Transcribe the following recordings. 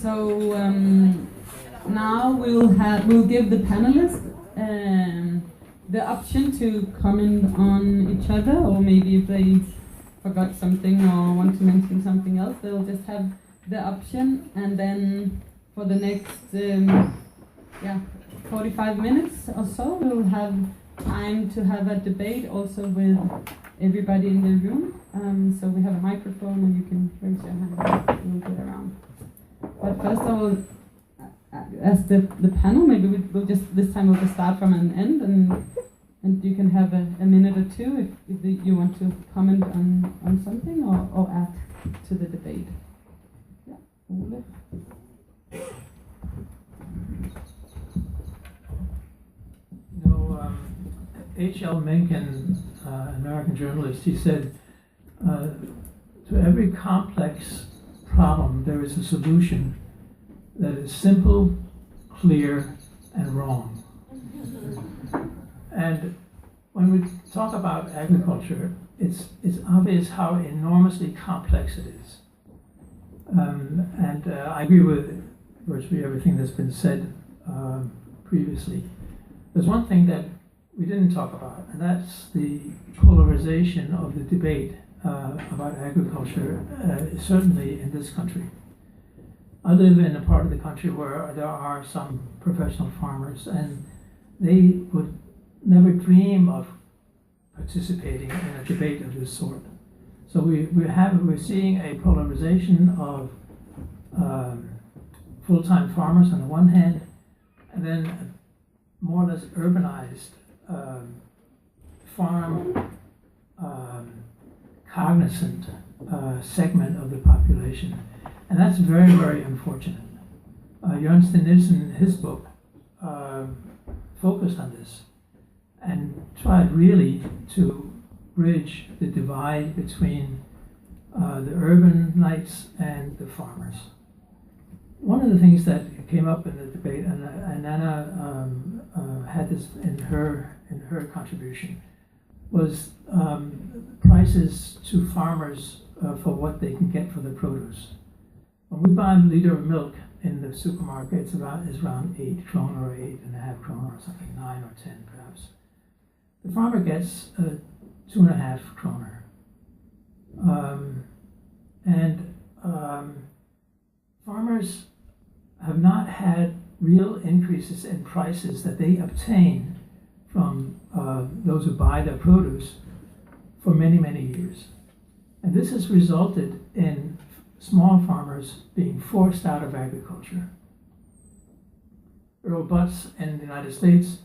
So now we'll give the panelists the option to comment on each other, or maybe if they forgot something or want to mention something else, they'll just have the option, and then for the next 45 minutes or so we'll have time to have a debate also with everybody in the room. So we have a microphone and you can raise your hand. We'll get around. But first I will ask the panel, maybe we'll just, this time we'll just start from an end, and you can have a minute or two if you want to comment on something or add to the debate. Yeah, Ole. H.L. Mencken, an American journalist, he said, to every complex problem there is a solution that is simple, clear, and wrong. And when we talk about agriculture, it's obvious how enormously complex it is. I agree with virtually everything that's been said previously. There's one thing that we didn't talk about, and that's the polarization of the debate about agriculture, certainly in this country. I live in a part of the country where there are some professional farmers, and they would never dream of participating in a debate of this sort. So we're seeing a polarization of full-time farmers on the one hand, and then a more or less urbanized farm cognizant segment of the population. And that's very, very unfortunate. Jørgen Nielsen, in his book, focused on this and tried really to bridge the divide between the urbanites and the farmers. One of the things that came up in the debate, and Nanna had this in her contribution, was prices to farmers for what they can get for the produce. When we buy a liter of milk in the supermarket, it's around 8 kroner or 8.5 kroner or something, 9 or 10 perhaps. The farmer gets 2.5 kroner. Farmers have not had real increases in prices that they obtain from those who buy their produce for many, many years. And this has resulted in small farmers being forced out of agriculture. Earl Butz in the United States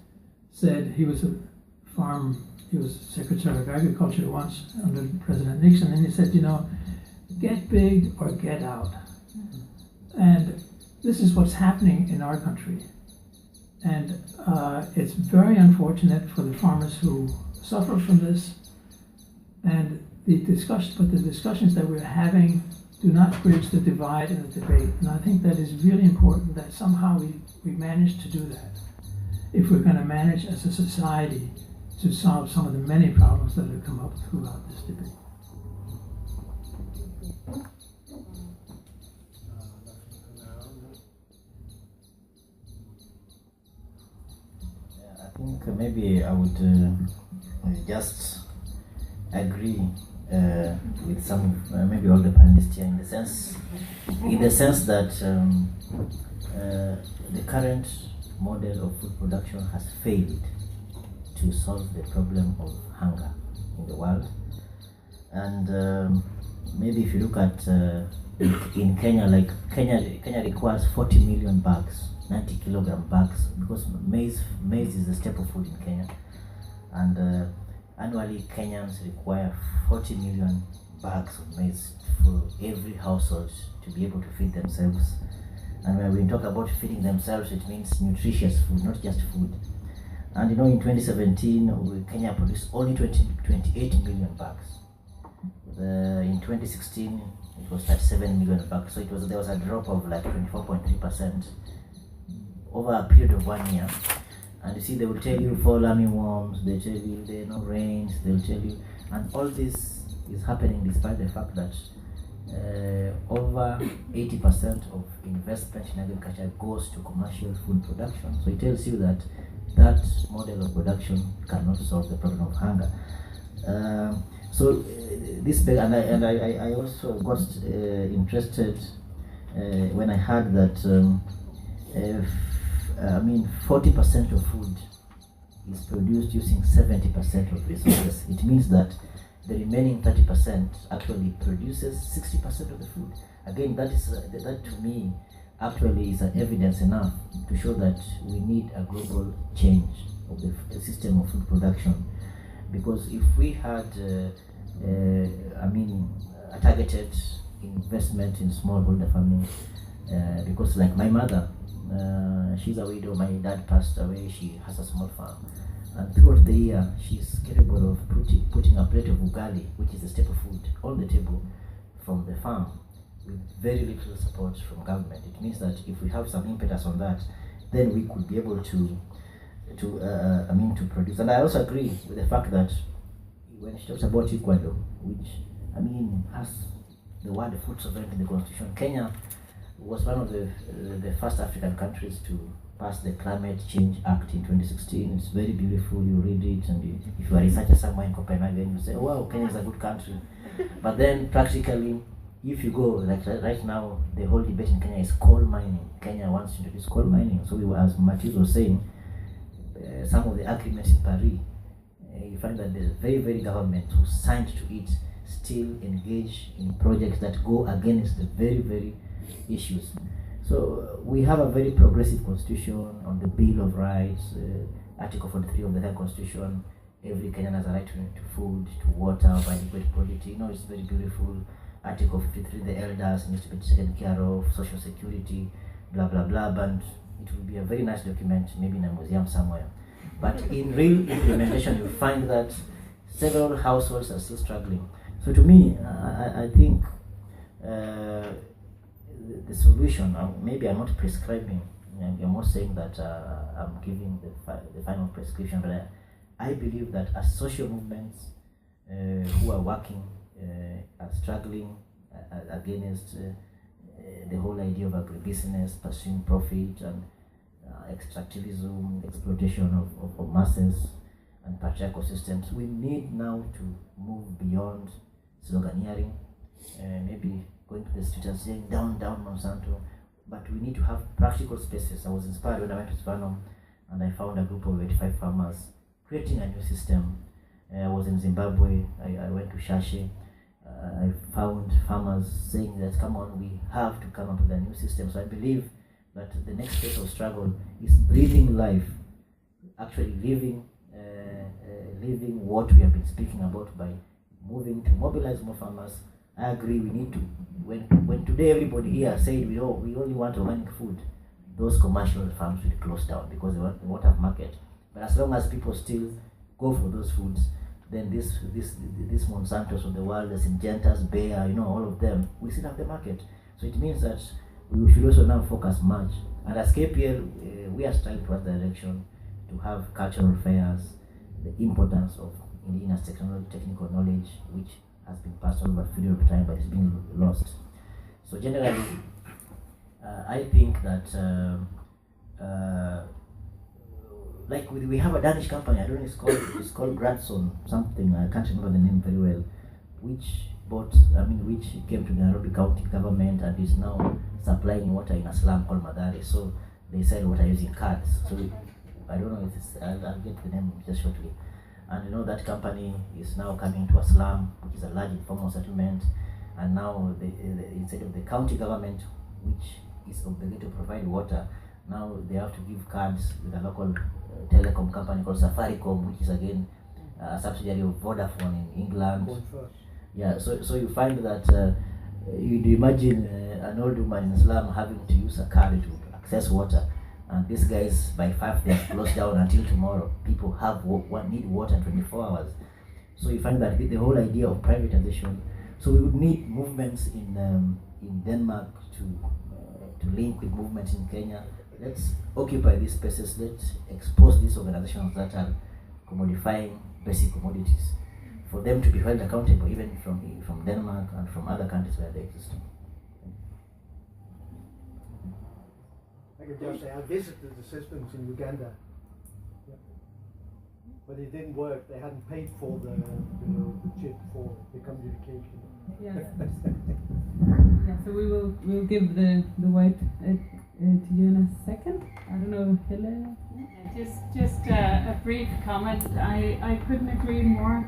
said he was Secretary of Agriculture once under President Nixon, and he said, get big or get out. And this is what's happening in our country. And it's very unfortunate for the farmers who suffer from this. And the discussions that we're having do not bridge the divide in the debate. And I think that is really important that somehow we manage to do that if we're going to manage as a society to solve some of the many problems that have come up throughout this debate. I think maybe I would just agree with some, maybe all the panelists here, in the sense that the current model of food production has failed to solve the problem of hunger in the world. And maybe if you look at in Kenya, like Kenya requires 40 million bags, 90 kilogram bags, because maize is a staple food in Kenya, and annually Kenyans require 40 million bags of maize for every household to be able to feed themselves. And when we talk about feeding themselves, it means nutritious food, not just food. And in 2017, Kenya produced only 28 million bags. In 2016, it was 37 million bags. So there was a drop of like 24.3% over a period of 1 year. And you see, they will tell you fall armyworms, they tell you there are no rains, they'll tell you, and all this is happening despite the fact that over 80% of investment in agriculture goes to commercial food production. So it tells you that that model of production cannot solve the problem of hunger. And I also got interested when I heard that 40% of food is produced using 70% of resources. It means that the remaining 30% actually produces 60% of the food. Again, that to me actually is evidence enough to show that we need a global change of the system of food production. Because if we had a targeted investment in smallholder farming, because like my mother, she's a widow, my dad passed away, she has a small farm. And throughout the year, she's capable of putting a plate of ugali, which is a staple food, on the table from the farm with very little support from government. It means that if we have some impetus on that, then we could be able to produce. And I also agree with the fact that when she talks about Ecuador, which has the word food sovereignty in the constitution, Kenya was one of the first African countries to pass the Climate Change Act in 2016. It's very beautiful, you read it, and if you are a researcher somewhere in Copenhagen, you say, oh, wow, Kenya is a good country. But then practically, if you go, like right now, the whole debate in Kenya is coal mining. Kenya wants to introduce coal mining. So as Mateus was saying, some of the agreements in Paris, you find that the very, very government who signed to it still engage in projects that go against the very, very issues. So we have a very progressive constitution on the Bill of Rights, Article 43 of the Third Constitution. Every Kenyan has a right to food, to water, of adequate quality. It's very beautiful. Article 53, the elders needs to be taken care of, social security, blah, blah, blah. But it will be a very nice document, maybe in a museum somewhere. But in real implementation, you find that several households are still struggling. So to me, I think the solution, maybe I'm not prescribing, I'm more saying that I'm giving the final prescription, but I believe that as social movements who are working, are struggling against the whole idea of agribusiness, pursuing profit and extractivism, exploitation of masses and patriarchal systems, we need now to move beyond sloganeering, maybe going to the street and saying down Monsanto, but we need to have practical spaces. I was inspired when I went to Savannah and I found a group of 85 farmers creating a new system. I was in Zimbabwe, I went to Shashe, I found farmers saying that, come on, we have to come up with a new system. So I believe that the next phase of struggle is breathing life, actually living what we have been speaking about by moving to mobilize more farmers. I agree, we need to, when today everybody here said we only want organic food, those commercial farms will close down because they won't have market. But as long as people still go for those foods, then this Monsantos of the world, the Syngentas, Bayer, all of them, we still have the market. So it means that we should also now focus much. And as KPL, we are striving towards the direction to have cultural fairs, the importance of indigenous technical knowledge, which has been passed on over a period of time, but it's been lost. So generally, I think that we have a Danish company, I don't know, it's called Gradson something, I can't remember the name very well, which came to the Nairobi County government and is now supplying water in a slum called Madare. So they sell water using cards. So I don't know if it's, I'll get the name just shortly. And that company is now coming to a slum, which is a large informal settlement, and now instead of the county government, which is obligated to provide water, now they have to give cards with a local telecom company called Safaricom, which is again a subsidiary of Vodafone in England. Yeah, so you find that you'd imagine an old woman in a slum having to use a card to access water, and these guys by 5 they are closed down until tomorrow. People need water 24 hours. So you find that the whole idea of privatization. So we would need movements in Denmark to link with movements in Kenya. Let's occupy these spaces. Let's expose these organizations that are commodifying basic commodities, for them to be held accountable, even from Denmark, and from other countries where they're existing. I can just say I visited the systems in Uganda, but it didn't work. They hadn't paid for the chip for the communication. Yes. Yeah, so we'll give the word to you in a second. I don't know, Helle? Just a brief comment. I couldn't agree more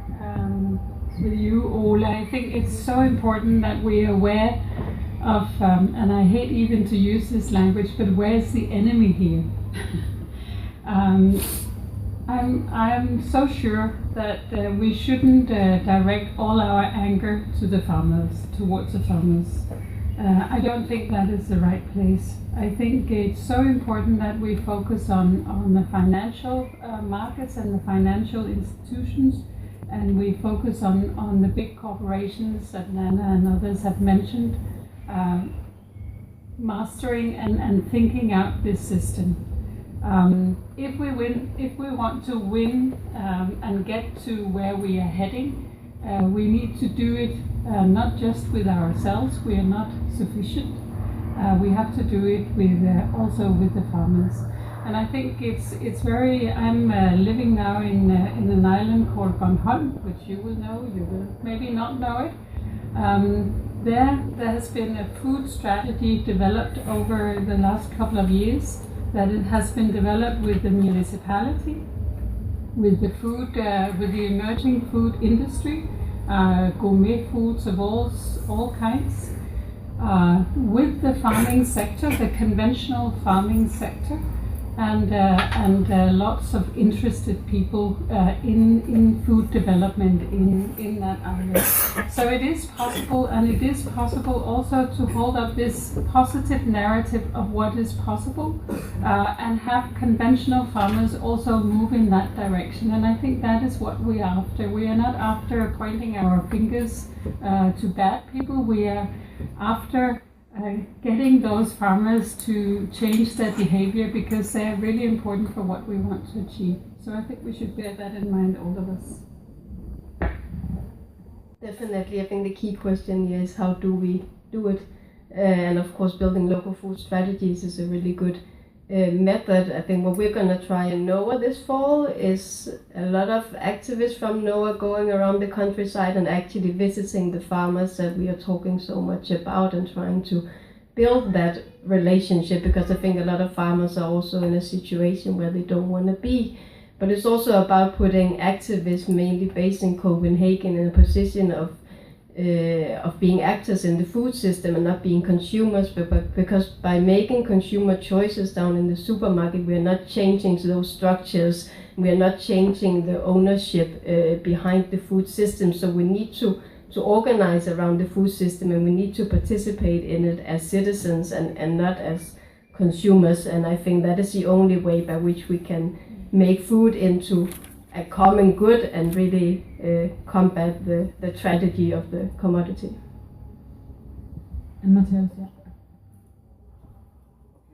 with you, Ole. I think it's so important that we are aware of, and I hate even to use this language, but where's the enemy here? I'm so sure that we shouldn't direct all our anger to the farmers, towards the farmers. I don't think that is the right place. I think it's so important that we focus on the financial markets and the financial institutions, and we focus on the big corporations that Nanna and others have mentioned, mastering and thinking out this system. If we want to win and get to where we are heading, we need to do it not just with ourselves. We are not sufficient. We have to do it with also with the farmers. And I think it's very. I'm living now in an island called Bornholm, which you will know. You will maybe not know it. There has been a food strategy developed over the last couple of years. That it has been developed with the municipality, with the food, with the emerging food industry, gourmet foods of all kinds, with the farming sector, the conventional farming sector, and lots of interested people in food development in that island. So it is possible, and it is possible also to hold up this positive narrative of what is possible, and have conventional farmers also move in that direction. And I think that is what we are after. We are not after pointing our fingers to bad people. We are after getting those farmers to change their behavior, because they're really important for what we want to achieve. So I think we should bear that in mind, all of us. Definitely, I think the key question here is how do we do it? And of course, building local food strategies is a really good method. I think what we're going to try in NOAA this fall is a lot of activists from NOAA going around the countryside and actually visiting the farmers that we are talking so much about, and trying to build that relationship, because I think a lot of farmers are also in a situation where they don't want to be. But it's also about putting activists, mainly based in Copenhagen, in a position of being actors in the food system and not being consumers, but because by making consumer choices down in the supermarket, we are not changing those structures, we are not changing the ownership behind the food system. So we need to organize around the food system, and we need to participate in it as citizens and not as consumers. And I think that is the only way by which we can make food into a common good and really combat the tragedy of the commodity. And Mateus, yeah.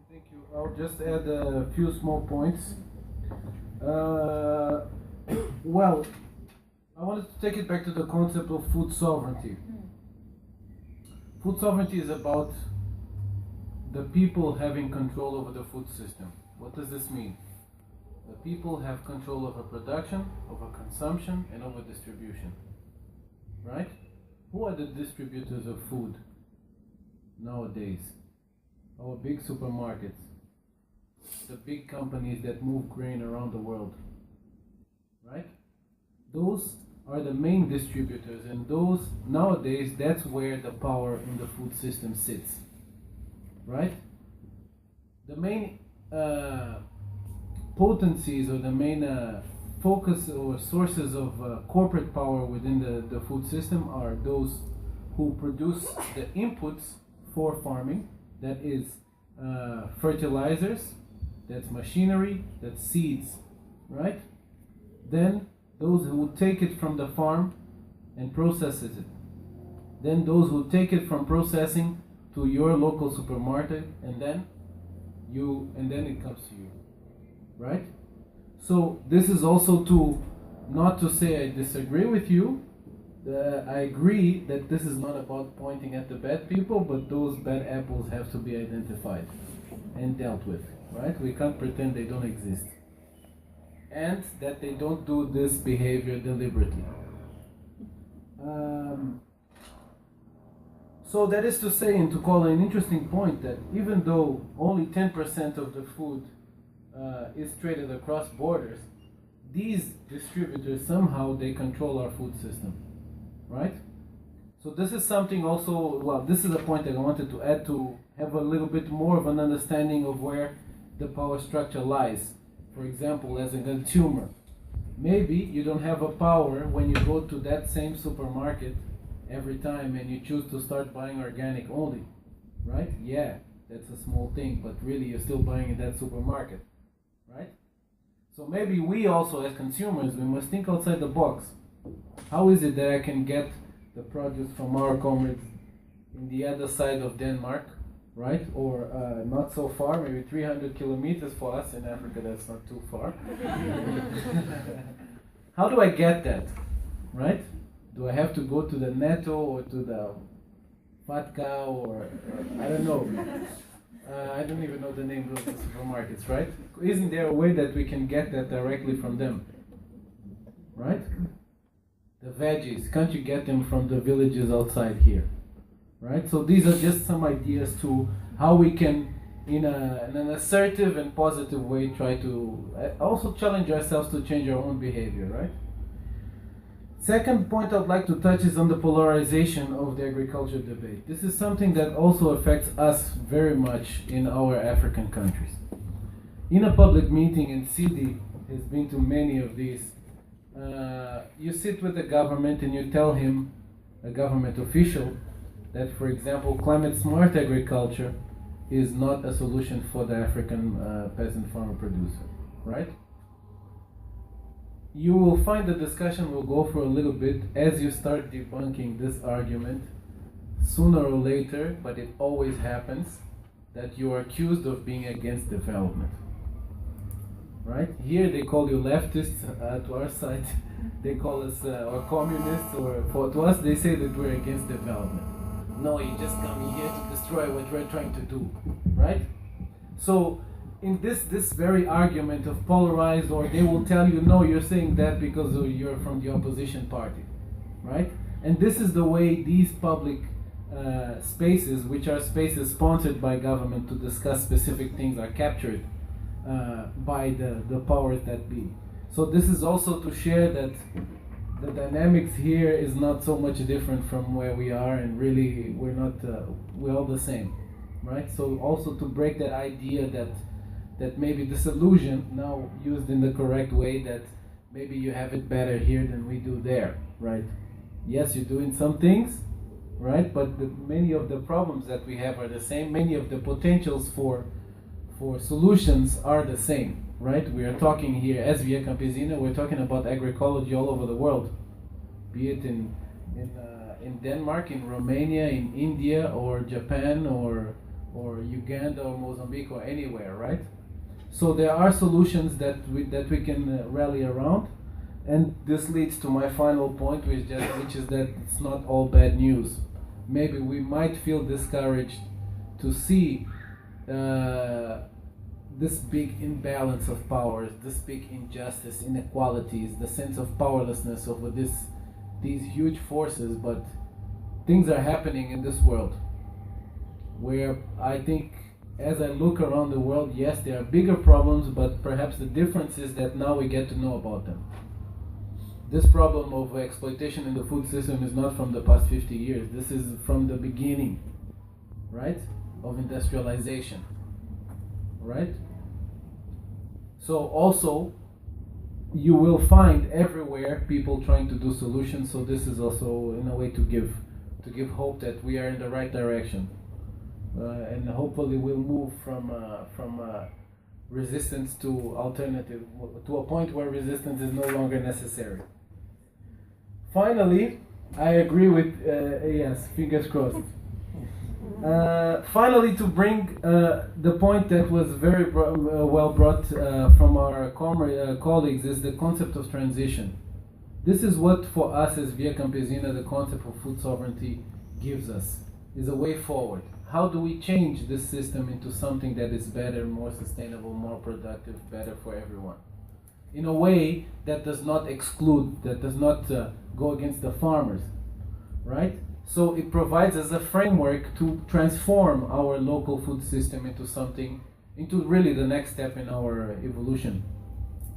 Thank you. I'll just add a few small points. Well, I wanted to take it back to the concept of food sovereignty. Food sovereignty is about the people having control over the food system. What does this mean? The people have control over production, over consumption, and over distribution. Right? Who are the distributors of food nowadays? Our big supermarkets, the big companies that move grain around the world. Right? Those are the main distributors, and those nowadays, that's where the power in the food system sits. Right? The main potencies, or the main focus or sources of corporate power within the food system are those who produce the inputs for farming, that is fertilizers, that's machinery, that's seeds, right? Then those who take it from the farm and processes it. Then those who take it from processing to your local supermarket, and then it comes to you. Right? So this is also not to say I disagree with you, I agree that this is not about pointing at the bad people, but those bad apples have to be identified and dealt with, right? We can't pretend they don't exist. And that they don't do this behavior deliberately. So that is to say, and to call an interesting point, that even though only 10% of the food is traded across borders, these distributors somehow they control our food system, right? So this is something also, well, this is a point that I wanted to add to have a little bit more of an understanding of where the power structure lies. For example, as a consumer, maybe you don't have a power when you go to that same supermarket every time and you choose to start buying organic only, right? Yeah, that's a small thing, but really you're still buying in that supermarket, right? So maybe we also as consumers, we must think outside the box. How is it that I can get the produce from our comrades in the other side of Denmark, right? Or not so far, maybe 300 kilometers for us in Africa, that's not too far. How do I get that, right? Do I have to go to the Netto or to the Fat Cow or I don't know. I don't even know the name of the supermarkets, right? Isn't there a way that we can get that directly from them, right? The veggies, can't you get them from the villages outside here, right? So these are just some ideas to how we can, in an assertive and positive way, try to also challenge ourselves to change our own behavior, right? Second point I'd like to touch is on the polarization of the agriculture debate. This is something that also affects us very much in our African countries. In a public meeting, and Sidi has been to many of these, you sit with the government and you tell him, a government official, that, for example, climate-smart agriculture is not a solution for the African peasant farmer producer, right? You will find the discussion will go for a little bit as you start debunking this argument. Sooner or later, but it always happens, that you are accused of being against development. Right? Here they call you leftists, to our side they call us or communists, or to us they say that we're against development. No, you just come here to destroy what we're trying to do. Right? So in this very argument of polarized, or they will tell you, no, you're saying that because you're from the opposition party, right? And this is the way these public spaces, which are spaces sponsored by government to discuss specific things, are captured by the powers that be. So this is also to share that the dynamics here is not so much different from where we are, and really we're all the same, right? So also to break that idea that maybe this illusion, now used in the correct way, that maybe you have it better here than we do there, right? Yes, you're doing some things, right? But many of the problems that we have are the same. Many of the potentials for solutions are the same, right? We are talking here, as via Campesina, we're talking about agroecology all over the world, be it in Denmark, in Romania, in India, or Japan, or Uganda, or Mozambique, or anywhere, right? So there are solutions that we can rally around, and this leads to my final point, which is that it's not all bad news. Maybe we might feel discouraged to see this big imbalance of powers, this big injustice, inequalities, the sense of powerlessness over these huge forces, but things are happening in this world where I think, as I look around the world, yes, there are bigger problems, but perhaps the difference is that now we get to know about them. This problem of exploitation in the food system is not from the past 50 years. This is from the beginning, right, of industrialization, right? So also, you will find everywhere people trying to do solutions, so this is also in a way to give hope that we are in the right direction. And hopefully we'll move from resistance to alternative, to a point where resistance is no longer necessary. Finally, I agree with, yes, fingers crossed. Finally, to bring the point that was very well brought from our colleagues, is the concept of transition. This is what, for us as Via Campesina, the concept of food sovereignty gives us, is a way forward. How do we change this system into something that is better, more sustainable, more productive, better for everyone? In a way that does not exclude, that does not go against the farmers, right? So it provides us a framework to transform our local food system into something, into really the next step in our evolution,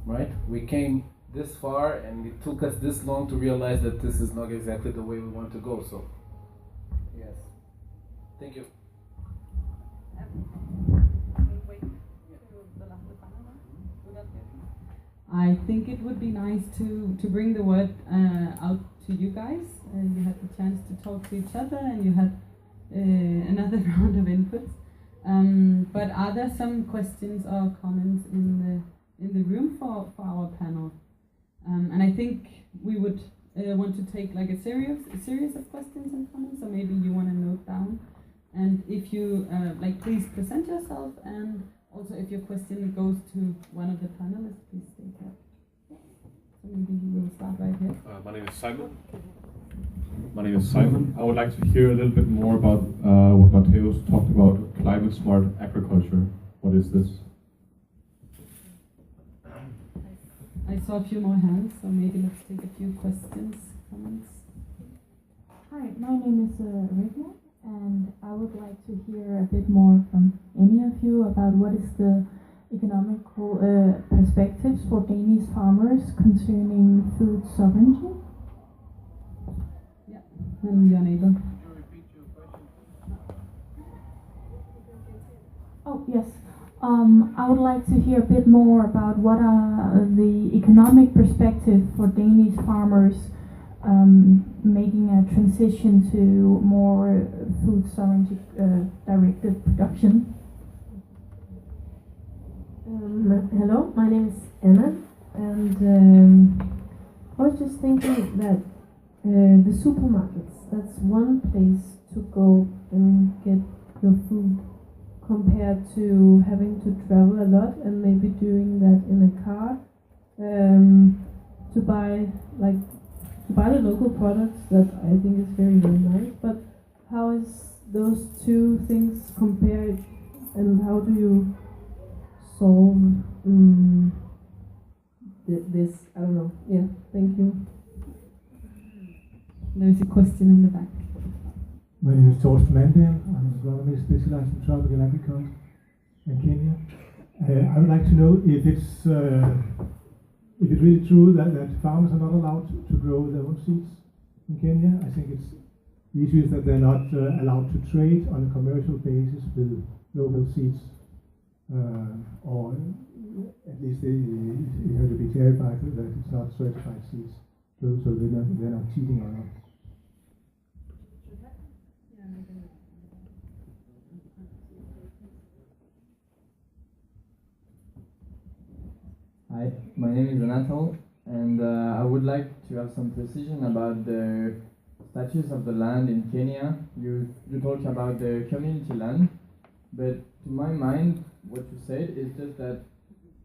right? We came this far and it took us this long to realize that this is not exactly the way we want to go, so yes. Thank you. I think it would be nice to bring the word out to you guys. You had the chance to talk to each other and you had another round of inputs. But are there some questions or comments in the room for our panel? And I think we would want to take like a series of questions and comments, so maybe you want to note down. And if you please present yourself, and also if your question goes to one of the panelists, please state that. So maybe you will start right here. My name is Simon. I would like to hear a little bit more about what Mateus talked about, climate smart agriculture. What is this? I saw a few more hands, so maybe let's take a few questions, comments. Hi, my name is Rita, and I would like to hear a bit more from any of you about what is the economical perspectives for Danish farmers concerning food sovereignty. Yeah, and you're able. Could you repeat your question? Oh, yes. I would like to hear a bit more about what are the economic perspective for Danish farmers making a transition to more food sovereignty directed production. Hello, my name is Anna, and I was just thinking that the supermarkets, that's one place to go and get your food, compared to having to travel a lot and maybe doing that in a car to buy the local products. That I think is very, very nice. But how is those two things compared, and how do you solve this? I don't know. Yeah, thank you. There is a question in the back. My name is Torsten Mandel. I'm an agronomist specialized in tropical agriculture in Kenya. I would like to know if it's really true that farmers are not allowed to grow their own seeds in Kenya. I think the issue is that they're not allowed to trade on a commercial basis with local seeds, or at least you have to be clarified that it's not certified seeds, so they're not cheating on us. Hi, my name is Anatol, and I would like to have some precision about the status of the land in Kenya. You talked about the community land, but to my mind, what you said is just that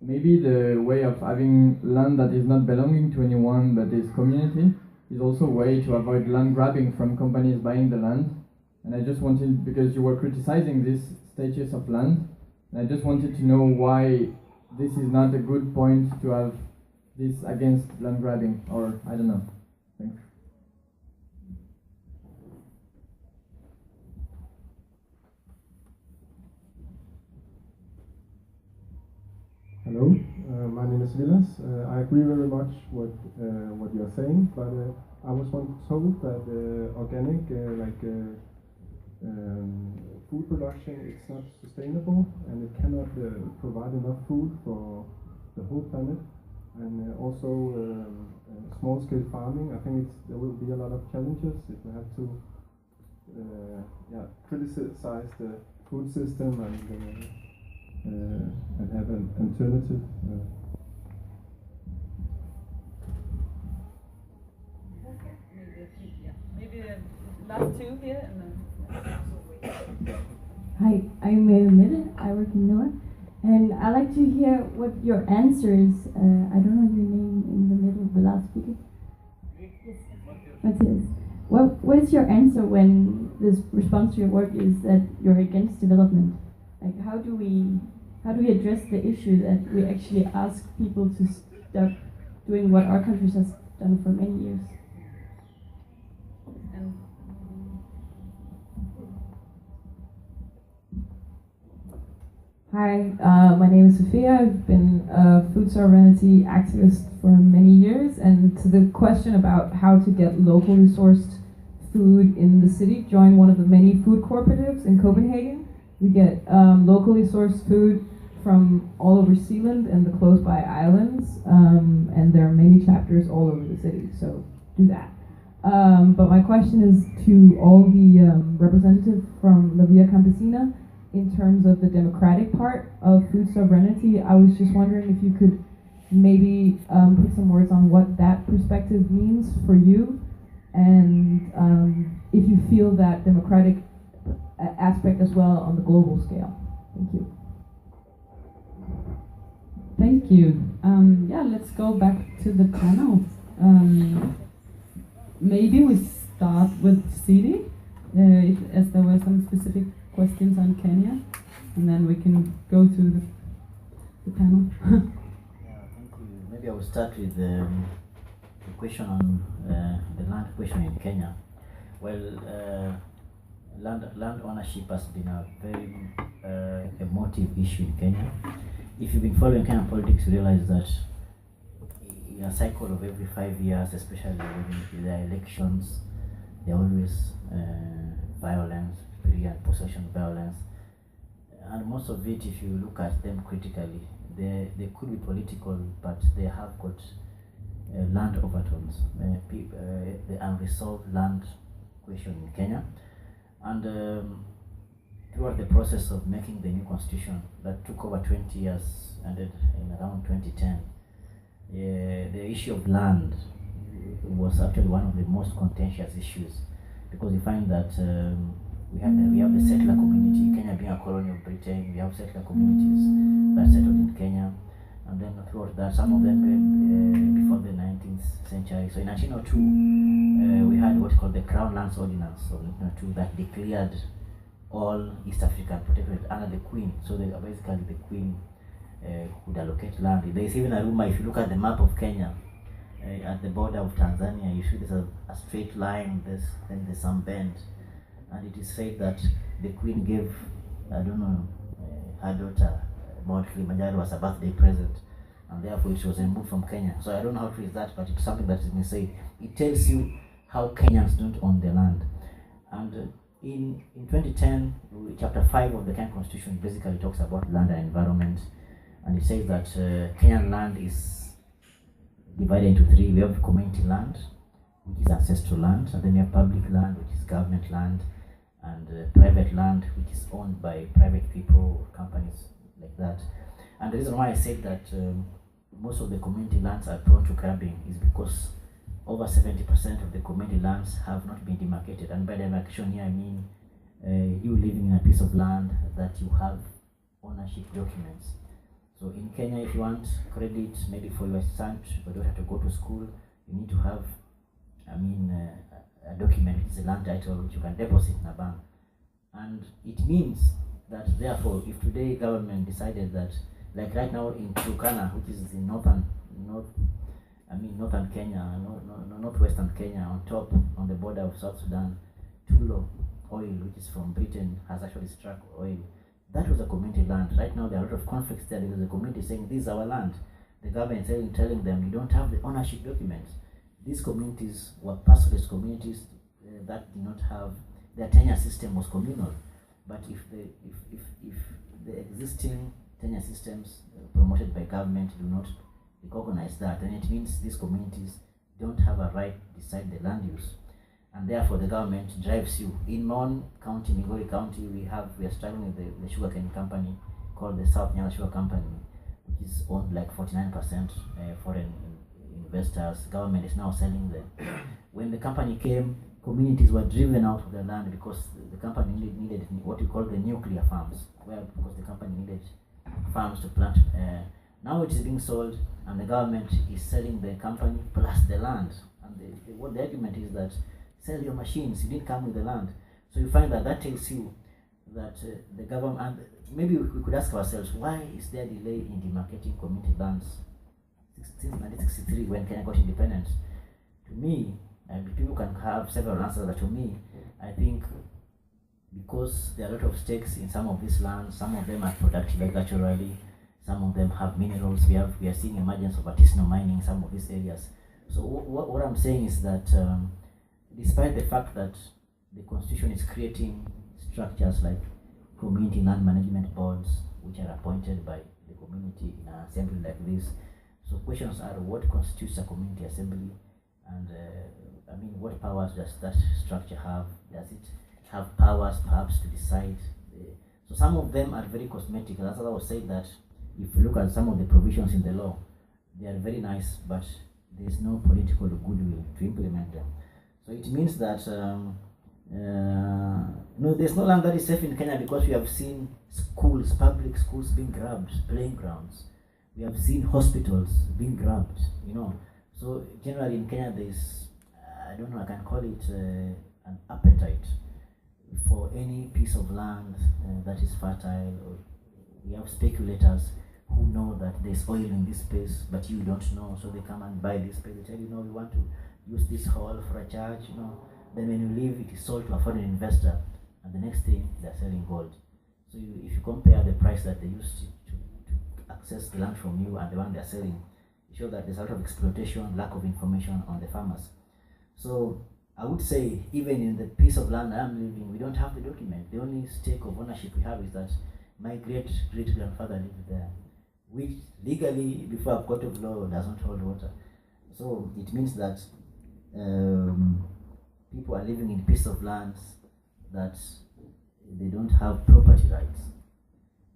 maybe the way of having land that is not belonging to anyone but is community is also a way to avoid land grabbing from companies buying the land. And I just wanted, because you were criticizing this status of land, and I just wanted to know why this is not a good point to have this against land grabbing, or I don't know. Thanks. Hello, my name is Vilas. I agree very much with what you are saying, but I was once told that organic food production is not sustainable, and it cannot provide enough food for the whole planet. And also small-scale farming, I think there will be a lot of challenges if we have to criticize the food system and have an alternative. Maybe the last two here, and then. Hi, I'm Mette. I work in NOAA, and I'd like to hear what your answer is. I don't know your name in the middle of the last speaker. Mateus, what is your answer when this response to your work is that you're against development? Like, how do we address the issue that we actually ask people to stop doing what our countries has done for many years? Hi, my name is Sophia. I've been a food sovereignty activist for many years, and to the question about how to get locally sourced food in the city, join one of the many food cooperatives in Copenhagen. We get locally sourced food from all over Zealand and the close by islands, and there are many chapters all over the city, so do that. But my question is to all the representatives from La Via Campesina. In terms of the democratic part of food sovereignty, I was just wondering if you could maybe put some words on what that perspective means for you, and if you feel that democratic aspect as well on the global scale. Thank you. Thank you. Yeah, let's go back to the panel. Maybe we start with Sidi, as there were some specific questions on Kenya, and then we can go through the panel. Yeah, thank you. Maybe I will start with the question on the land question in Kenya. Well, land ownership has been a very emotive issue in Kenya. If you've been following Kenyan politics, you realize that in a cycle of every 5 years, especially when there are elections, there are always violence, and possession violence, and most of it, if you look at them critically, they could be political, but they have got land overtones, the unresolved land question in Kenya. And throughout the process of making the new constitution that took over 20 years, ended in around 2010, the issue of land was actually one of the most contentious issues, because you find that we have the settler community, Kenya being a colony of Britain. We have settler communities that settled in Kenya, and then throughout that, some of them before the 19th century. So in 1902, we had what's called the Crown Lands Ordinance of 1902 that declared all East African protectorate under the Queen. So basically the Queen could allocate land. There is even a rumor, if you look at the map of Kenya, at the border of Tanzania, you see there's a straight line, then there's some bend. And it is said that the Queen gave, I don't know, her daughter, Mount Kilimanjaro, as a birthday present, and therefore it was removed from Kenya. So I don't know how true is that, but it's something that has been said. It tells you how Kenyans don't own the land. And in 2010, chapter 5 of the Kenyan Constitution basically talks about land and environment, and it says that Kenyan land is divided into three. We have community land, which is ancestral land, and then we have public land, which is government land, and private land, which is owned by private people, companies like that. And the reason why I said that most of the community lands are prone to grabbing is because over 70% of the community lands have not been demarcated. And by demarcation here, I mean you living in a piece of land that you have ownership documents. So in Kenya, if you want credit, maybe for your son or daughter to go to school, you need to have, a document, it's a land title which you can deposit in a bank. And it means that therefore, if today government decided that, like right now in Turkana, which is in northern Kenya, northwestern Kenya, on top, on the border of South Sudan, Tulo oil, which is from Britain, has actually struck oil. That was a community land. Right now there are a lot of conflicts there because the community is saying, this is our land. The government is telling them, you don't have the ownership documents. These communities were pastoralist communities that did not have, their tenure system was communal. But if the existing tenure systems promoted by government do not recognize that, then it means these communities don't have a right to decide the land use. And therefore the government drives you. In my own county, Migori County, we are struggling with the sugarcane company called the South Nyala Sugar Company, which is owned like 49% foreign investors. Government is now selling them. When the company came, communities were driven out of the land because the company needed what we call the nuclear farms, because the company needed farms to plant. Now it is being sold, and the government is selling the company plus the land. And what the argument is that sell your machines, you didn't come with the land. So you find that tells you that the government, and maybe we could ask ourselves, why is there delay in demarcating community lands since 1963 when Kenya got independence? To me, people can have several answers, but to me, I think because there are a lot of stakes in some of these lands, some of them are productive agriculturally, some of them have minerals. We are seeing emergence of artisanal mining in some of these areas. So what I'm saying is that despite the fact that the constitution is creating structures like community land management boards, which are appointed by the community in an assembly like this. So questions are, what constitutes a community assembly? And what powers does that structure have? Does it have powers perhaps to decide? So some of them are very cosmetic. That's what I was saying, that if you look at some of the provisions in the law, they are very nice, but there is no political goodwill to implement them. So it means that no, there's no land that is safe in Kenya, because we have seen schools, public schools being grabbed, playgrounds. We have seen hospitals being grabbed, So generally in Kenya there's, I don't know, I can call it an appetite for any piece of land that is fertile. Or we have speculators who know that there's oil in this place, but you don't know, so they come and buy this place. They tell you, no, we want to use this hall for a church, Then when you leave, it is sold to a foreign investor, and the next thing they're selling gold. So if you compare the price that they used to access the land from you and the one they're selling, it shows that there's a lot of exploitation, lack of information on the farmers. So I would say, even in the piece of land I'm living, we don't have the document. The only stake of ownership we have is that my great-great-grandfather lived there, which legally, before a court of law, does not hold water. So it means that people are living in piece of lands that they don't have property rights.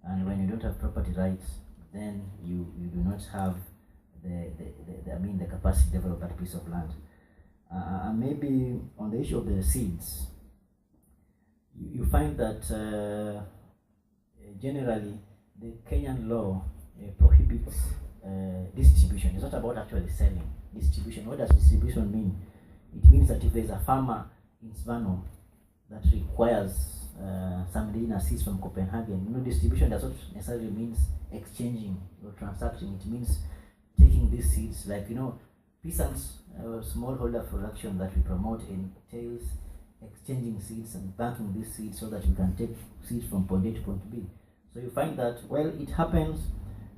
And when you don't have property rights, then you do not have the capacity to develop that piece of land. And maybe on the issue of the seeds, you find that generally the Kenyan law prohibits distribution. It's not about actually selling. Distribution. What does distribution mean? It means that if there's a farmer in Svano that requires some indigenous seeds from Copenhagen, distribution does not necessarily means exchanging or transacting. It means taking these seeds, like peasants, smallholder production that we promote entails exchanging seeds and banking these seeds so that you can take seeds from point A to point B. So you find that, well, it happens,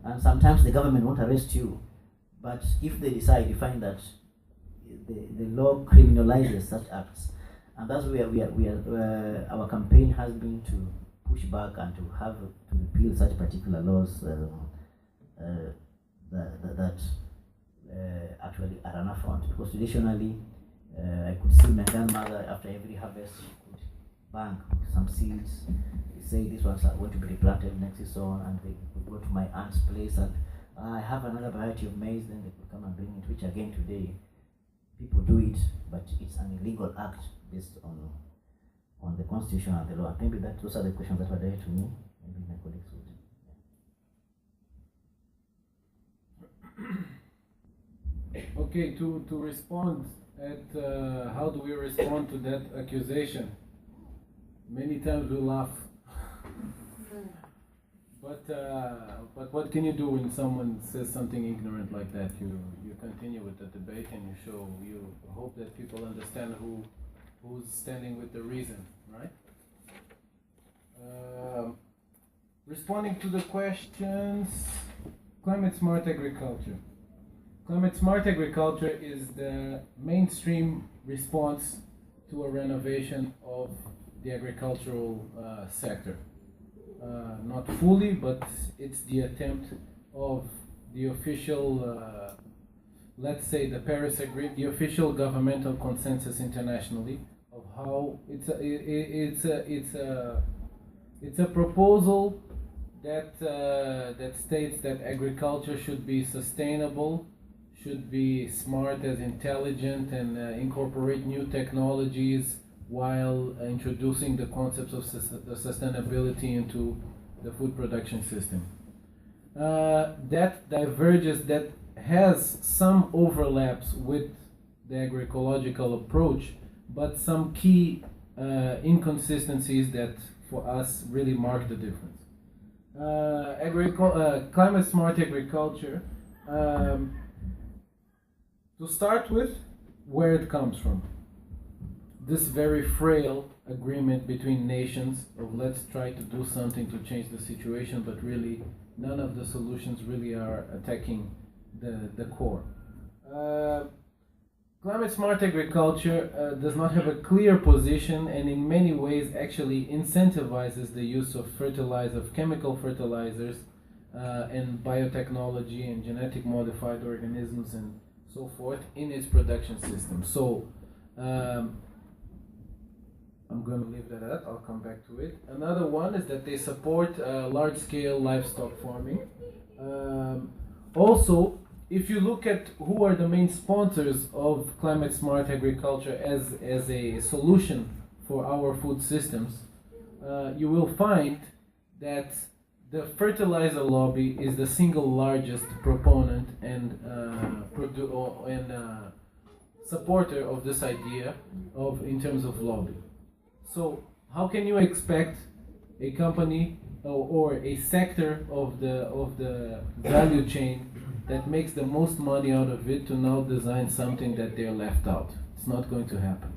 and sometimes the government won't arrest you, but if they decide, you find that the law criminalizes such acts. And that's where our campaign has been to push back and to repeal such particular laws that actually are an affront. Because traditionally, I could see my grandmother after every harvest would bank some seeds, say these ones are going to be replanted next season, and they would go to my aunt's place and I have another variety of maize, then they could come and bring it, which again today people do it, but it's an illegal act based on the constitution and the law. Maybe those are the questions that were there to me. Maybe my colleagues would. Okay, to respond at how do we respond to that accusation? Many times we laugh, but what can you do when someone says something ignorant like that? You continue with the debate and you hope that people understand who's standing with the reason, right? Responding to the questions, climate smart agriculture. Climate smart agriculture is the mainstream response to a renovation of the agricultural sector. Not fully, but it's the attempt of the official, let's say the Paris Agreement, the official governmental consensus internationally of how it's a proposal that states that agriculture should be sustainable, should be smart as intelligent, and incorporate new technologies while introducing the concepts of sustainability into the food production system. That diverges, that has some overlaps with the agroecological approach, but some key inconsistencies that for us really mark the difference. Climate smart agriculture, to start with, where it comes from. This very frail agreement between nations of let's try to do something to change the situation, but really none of the solutions really are attacking the core. Climate smart agriculture does not have a clear position, and in many ways actually incentivizes the use of chemical fertilizers and biotechnology and genetic modified organisms and so forth in its production system. So I'm going to leave that at, I'll come back to it. Another one is that they support large-scale livestock farming. Also, if you look at who are the main sponsors of climate smart agriculture as a solution for our food systems, you will find that the fertilizer lobby is the single largest proponent and supporter of this idea in terms of lobby. So how can you expect a company or a sector of the value chain that makes the most money out of it to now design something that they're left out? It's not going to happen.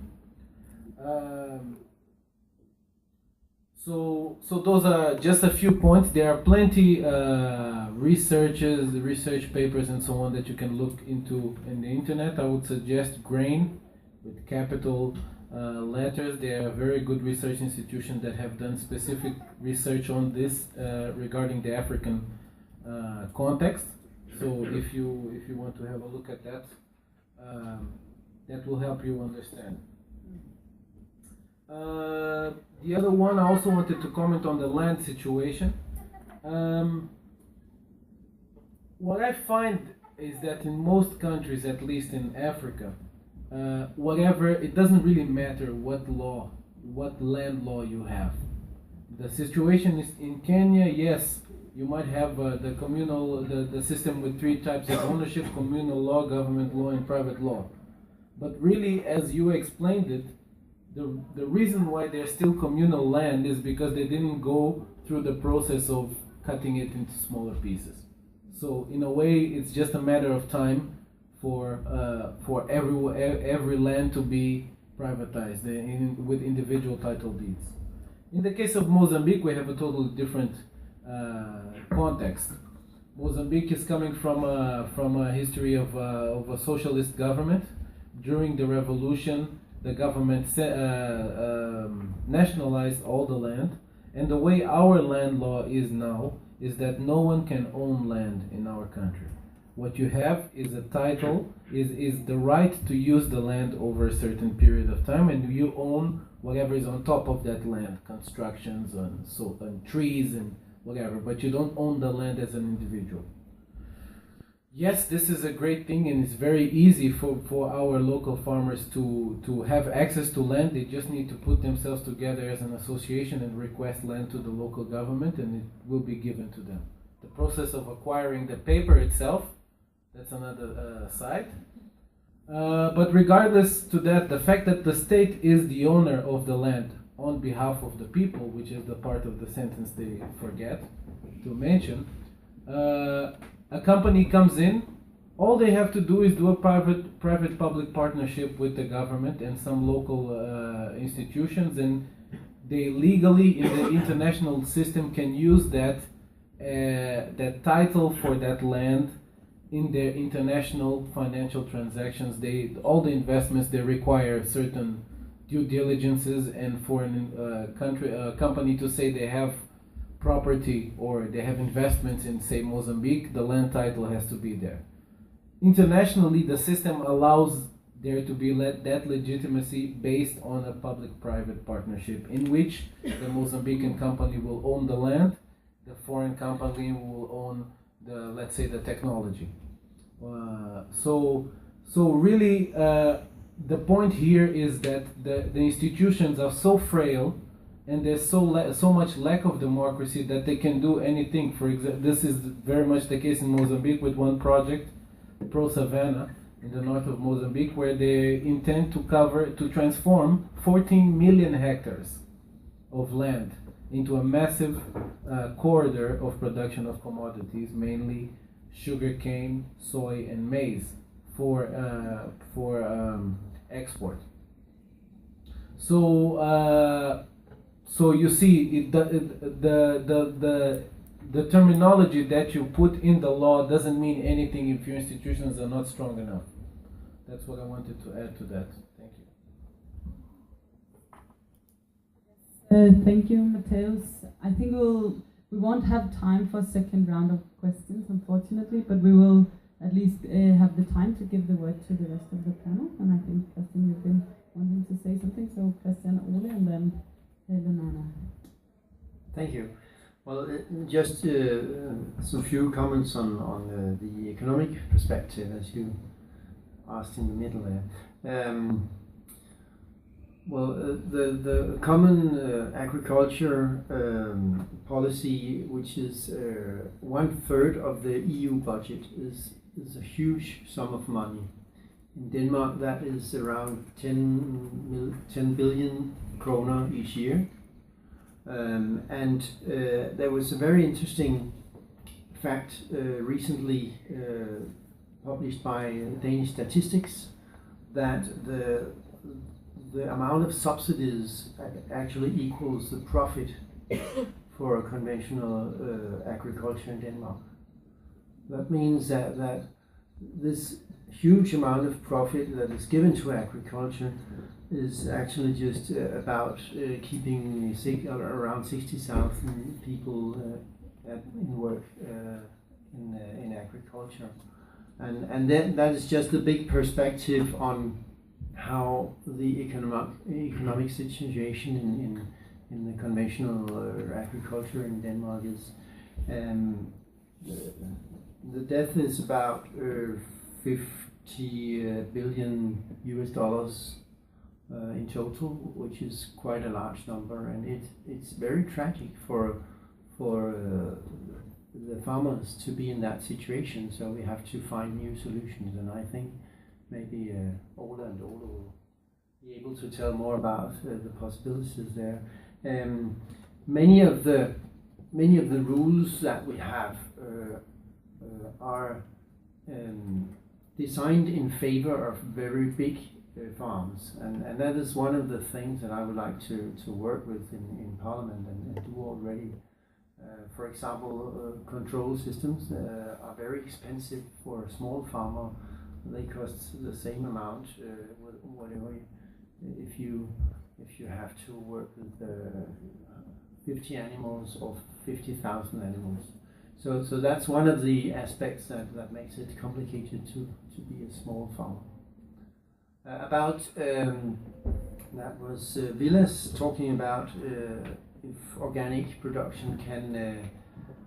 So those are just a few points. There are plenty research papers and so on that you can look into in the internet. I would suggest GRAIN with capital letters. There are very good research institutions that have done specific research on this regarding the African context. So if you want to have a look at that, that will help you understand. The other one, I also wanted to comment on the land situation. What I find is that in most countries, at least in Africa, it doesn't really matter what land law you have. The situation is in Kenya, yes, you might have the communal, the system with three types of ownership: communal law, government law, and private law. But really, as you explained it, the reason why there's still communal land is because they didn't go through the process of cutting it into smaller pieces. So in a way, it's just a matter of time for every land to be privatized with individual title deeds. In the case of Mozambique, we have a totally different context. Mozambique is coming from a history of a socialist government. During the revolution, the government nationalized all the land, and the way our land law is now is that no one can own land in our country. What you have is a title, is the right to use the land over a certain period of time, and you own whatever is on top of that land, constructions and trees and whatever, but you don't own the land as an individual. Yes, this is a great thing, and it's very easy for our local farmers to have access to land. They just need to put themselves together as an association and request land to the local government, and it will be given to them. The process of acquiring the paper itself, that's another side. But regardless to that, the fact that the state is the owner of the land on behalf of the people, which is the part of the sentence they forget to mention, a company comes in, all they have to do is do a private-public partnership with the government and some local institutions, and they legally, in the international system, can use that title for that land in their international financial transactions. All the investments, they require certain due diligences, and for a company to say they have property or they have investments in, say, Mozambique, the land title has to be there. Internationally, the system allows there to be that legitimacy based on a public-private partnership in which the Mozambican company will own the land, the foreign company will own let's say, the technology. So really, the point here is that the institutions are so frail, and there's so much lack of democracy that they can do anything. For example, this is very much the case in Mozambique with one project, Pro Savannah, in the north of Mozambique, where they intend to transform 14 million hectares of land into a massive corridor of production of commodities, mainly sugarcane, soy, and maize for export. So you see, the terminology that you put in the law doesn't mean anything if your institutions are not strong enough. That's what I wanted to add to that. Thank you. Thank you, Mateus. I think we won't have time for a second round of questions, unfortunately, but we will at least have the time to give the word to the rest of the panel. And I think, Christian, you've been wanting to say something. So, Christian, Ole, and then Helle and Nanna. Thank you. Well, just some few comments on the economic perspective, as you asked in the middle there. The common agriculture policy, which is 1/3 of the EU budget, is a huge sum of money. In Denmark, that is around 10 billion kroner each year. There was a very interesting fact recently published by Danish statistics that the amount of subsidies actually equals the profit for conventional agriculture in Denmark. That means that this huge amount of profit that is given to agriculture is actually just about keeping around 60,000 people in work in agriculture, and that is just a big perspective on how the economic situation in the conventional agriculture in Denmark is. The debt is about $50 billion in total, which is quite a large number, and it's very tragic for the farmers to be in that situation. So we have to find new solutions, and I think maybe Ole will be able to tell more about the possibilities there. Many of the rules that we have are designed in favor of very big farms, and that is one of the things that I would like to work with in Parliament and do already. For example, control systems are very expensive for a small farmer. They cost the same amount, whatever. If you have to work with 50 animals or 50,000 animals, so that's one of the aspects that makes it complicated to be a small farmer. That was Vilas talking about if organic production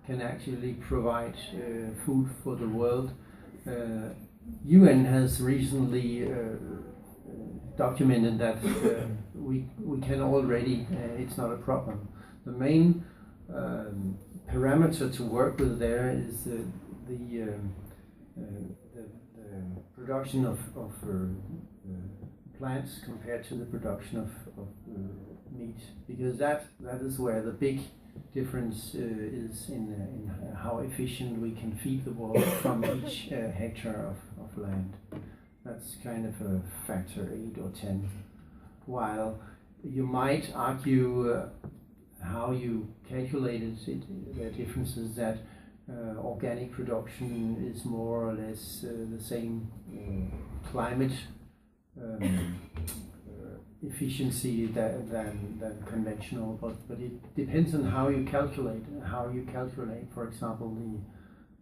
can actually provide food for the world. UN has recently documented that we can already. It's not a problem. The main parameter to work with there is the production of plants compared to the production of meat, because that is where the big difference is in how efficient we can feed the world from each hectare of land. That's kind of a factor 8 or 10. While you might argue how you calculated it, the difference is that organic production is more or less the same climate efficiency than conventional, but it depends on how you calculate. For example,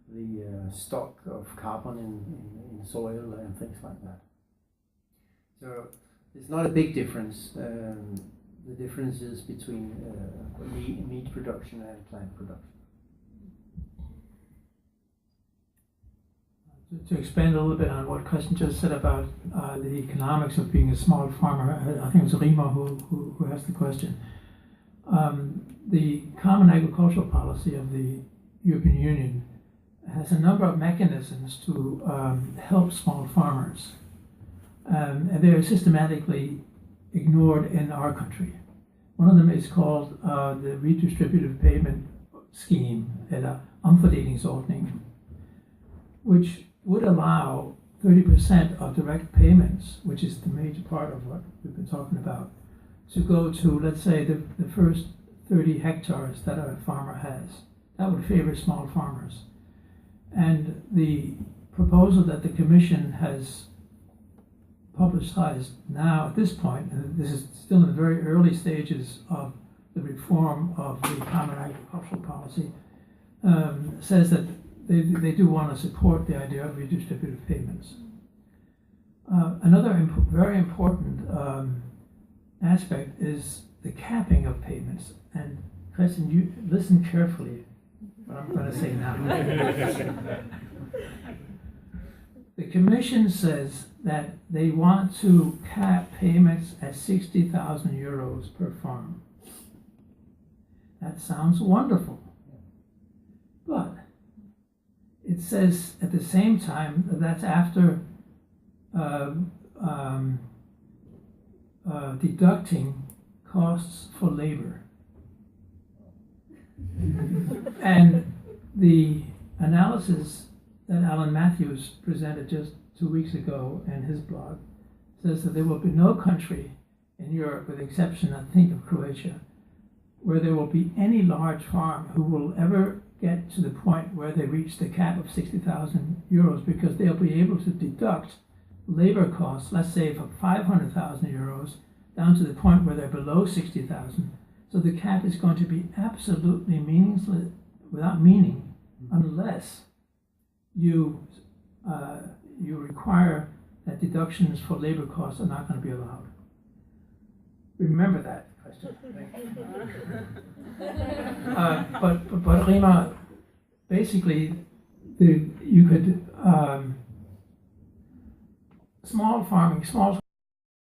the stock of carbon in soil and things like that. So it's not a big difference. The difference is between meat production and plant production. To expand a little bit on what Christian just said about the economics of being a small farmer, I think it was Rima who asked the question. The common agricultural policy of the European Union has a number of mechanisms to help small farmers, and they are systematically ignored in our country. One of them is called the redistributive payment scheme, eller omfordelingsordning, which would allow 30% of direct payments, which is the major part of what we've been talking about, to go to, let's say, the first 30 hectares that a farmer has. That would favor small farmers. And the proposal that the Commission has publicized now at this point, and this is still in the very early stages of the reform of the Common Agricultural Policy, says that they do want to support the idea of redistributive payments. Another very important aspect is the capping of payments. And Christian, you listen carefully what I'm going to say now. The Commission says that they want to cap payments at 60,000 euros per farm. That sounds wonderful. But it says at the same time that that's after deducting costs for labor. And the analysis that Alan Mateus presented just 2 weeks ago in his blog says that there will be no country in Europe, with the exception, I think, of Croatia, where there will be any large farm who will ever get to the point where they reach the cap of 60,000 euros, because they'll be able to deduct labor costs, let's say for 500,000 euros, down to the point where they're below 60,000. So the cap is going to be absolutely meaningless, without meaning, unless you require that deductions for labor costs are not going to be allowed. Remember that question. But Rima, basically, you could small